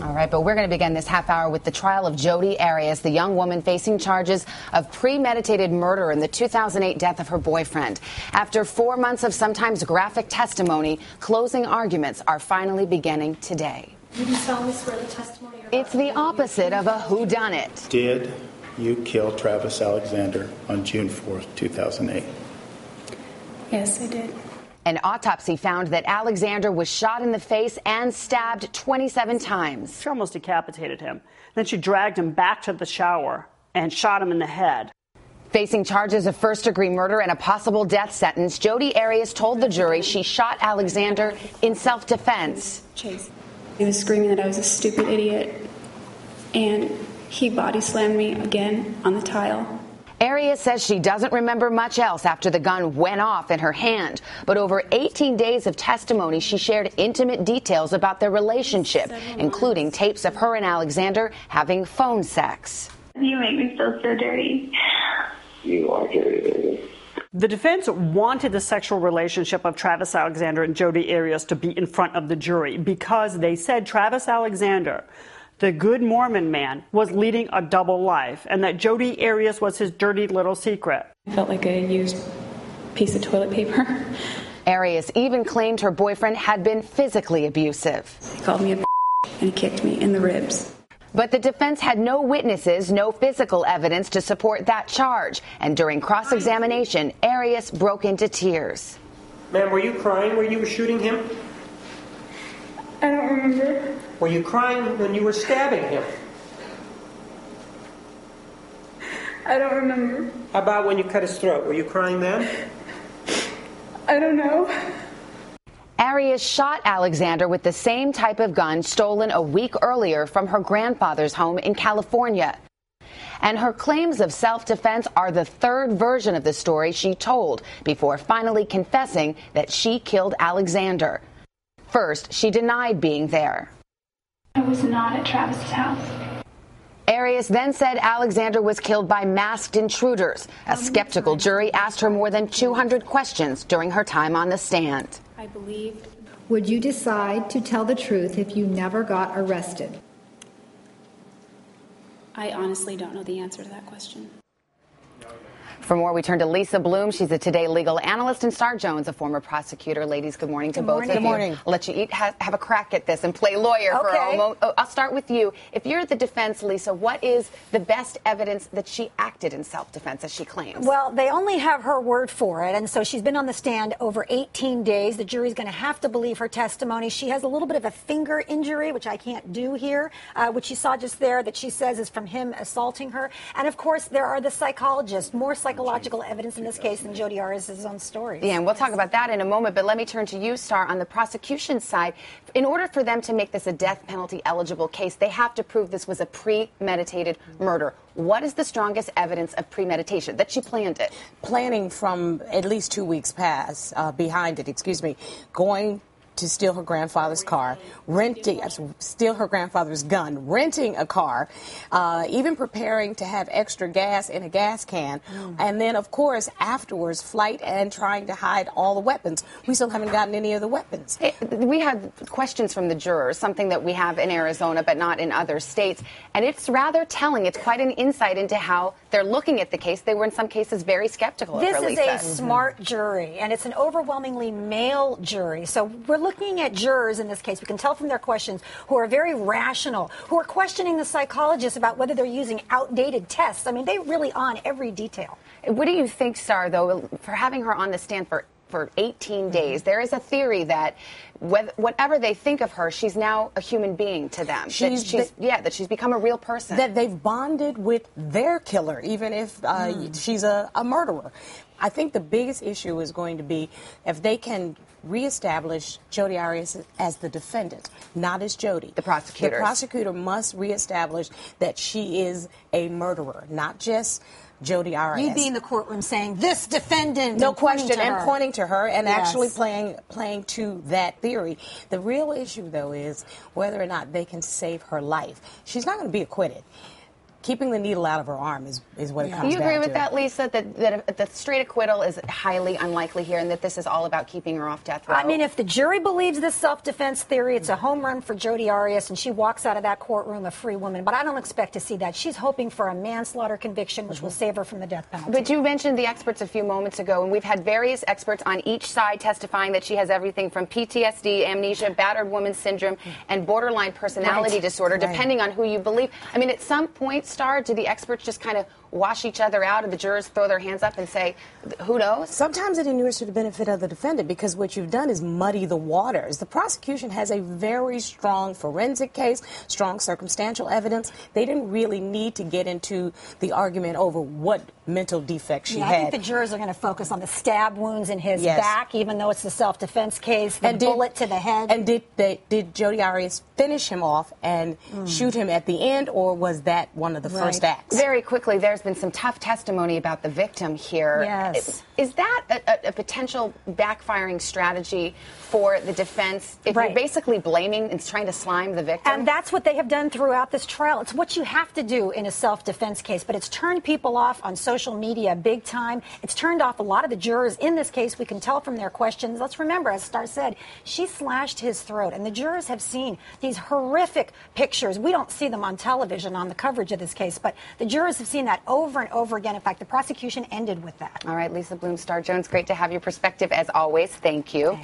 All right, but we're going to begin this half hour with the trial of Jodi Arias, the young woman facing charges of premeditated murder in the 2008 death of her boyfriend. After 4 months of sometimes graphic testimony, closing arguments are finally beginning today. You can solemnly swear the testimony. It's the opposite of a whodunit. Did you kill Travis Alexander on June 4th, 2008? Yes, I did. An autopsy found that Alexander was shot in the face and stabbed 27 times. She almost decapitated him. Then she dragged him back to the shower and shot him in the head. Facing charges of first-degree murder and a possible death sentence, Jodi Arias told the jury she shot Alexander in self-defense. Chase. He was screaming that I was a stupid idiot, and he body slammed me again on the tile. Arias says she doesn't remember much else after the gun went off in her hand. But over 18 days of testimony, she shared intimate details about their relationship, including tapes of her and Alexander having phone sex. You make me feel so dirty. You are dirty. The defense wanted the sexual relationship of Travis Alexander and Jodi Arias to be in front of the jury because they said Travis Alexander, the good Mormon man, was leading a double life and that Jodi Arias was his dirty little secret. I felt like a used piece of toilet paper. Arias even claimed her boyfriend had been physically abusive. He called me a and he kicked me in the ribs. But the defense had no witnesses, no physical evidence to support that charge. And during cross-examination, Arias broke into tears. Ma'am, were you crying when you were shooting him? I don't remember. Were you crying when you were stabbing him? I don't remember. How about when you cut his throat? Were you crying then? I don't know. Arias shot Alexander with the same type of gun stolen a week earlier from her grandfather's home in California. And her claims of self-defense are the third version of the story she told before finally confessing that she killed Alexander. First, she denied being there. I was not at Travis's house. Arias then said Alexander was killed by masked intruders. A skeptical jury asked her more than 200 questions during her time on the stand. I believe. Would you decide to tell the truth if you never got arrested? I honestly don't know the answer to that question. For more, we turn to Lisa Bloom. She's a Today legal analyst, and Star Jones, a former prosecutor. Ladies, good morning to both of you. Good morning. I'll let you have a crack at this and play lawyer for a moment. I'll start with you. If you're the defense, Lisa, what is the best evidence that she acted in self-defense, as she claims? Well, they only have her word for it, and so she's been on the stand over 18 days. The jury's going to have to believe her testimony. She has a little bit of a finger injury, which I can't do here, which you saw just there, that she says is from him assaulting her. And, of course, there are the psychologists, more psychological evidence in this case than Jodi Arias' own story. Yeah, and we'll talk about that in a moment, but let me turn to you, Star. On the prosecution side, in order for them to make this a death penalty eligible case, they have to prove this was a premeditated murder. What is the strongest evidence of premeditation, that she planned it? Planning from at least 2 weeks past, behind it, going to steal her grandfather's car, steal her grandfather's gun, renting a car, even preparing to have extra gas in a gas can, and then, of course, afterwards, flight and trying to hide all the weapons. We still haven't gotten any of the weapons. We had questions from the jurors, something that we have in Arizona but not in other states, and it's rather telling. It's quite an insight into how they're looking at the case. They were, in some cases, very skeptical of her, Lisa. This is a smart jury, and it's an overwhelmingly male jury. So we're looking at jurors in this case. We can tell from their questions who are very rational, who are questioning the psychologists about whether they're using outdated tests. I mean, they're really on every detail. What do you think, Star, though, for having her on the stand for 18 days? There is a theory that whatever they think of her, she's now a human being to them. That she's become a real person. That they've bonded with their killer, even if she's a murderer. I think the biggest issue is going to be if they can reestablish Jodi Arias as the defendant, not as Jodi. The prosecutor. The prosecutor must reestablish that she is a murderer, not just Jodi Arias. You'd be in the courtroom saying, this defendant. No question, and pointing to her and actually playing to that theory. The real issue, though, is whether or not they can save her life. She's not going to be acquitted. keeping the needle out of her arm is what it comes down to. Do you agree with that, Lisa, that the straight acquittal is highly unlikely here and that this is all about keeping her off death row? I mean, if the jury believes this self-defense theory, it's a home run for Jodi Arias, and she walks out of that courtroom a free woman. But I don't expect to see that. She's hoping for a manslaughter conviction, which will save her from the death penalty. But you mentioned the experts a few moments ago, and we've had various experts on each side testifying that she has everything from PTSD, amnesia, battered woman syndrome, and borderline personality disorder, depending on who you believe. I mean, at some point, Star, do the experts just kind of wash each other out and the jurors throw their hands up and say, who knows? Sometimes it inures to the benefit of the defendant because what you've done is muddy the waters. The prosecution has a very strong forensic case, strong circumstantial evidence. They didn't really need to get into the argument over what mental defects she had. I think the jurors are going to focus on the stab wounds in his back, even though it's a self-defense case, the bullet to the head. And did Jodi Arias finish him off and shoot him at the end, or was that one of the first acts? Very quickly, there's been some tough testimony about the victim here. Yes. Is that a potential backfiring strategy for the defense if you're basically blaming and trying to slime the victim? And that's what they have done throughout this trial. It's what you have to do in a self-defense case, but it's turned people off on social media big time. It's turned off a lot of the jurors in this case. We can tell from their questions. Let's remember, as Star said, she slashed his throat, and the jurors have seen these horrific pictures. We don't see them on television on the coverage of this case, but the jurors have seen that over and over again. In fact, the prosecution ended with that. All right, Lisa Bloom, Star Jones, great to have your perspective as always. Thank you.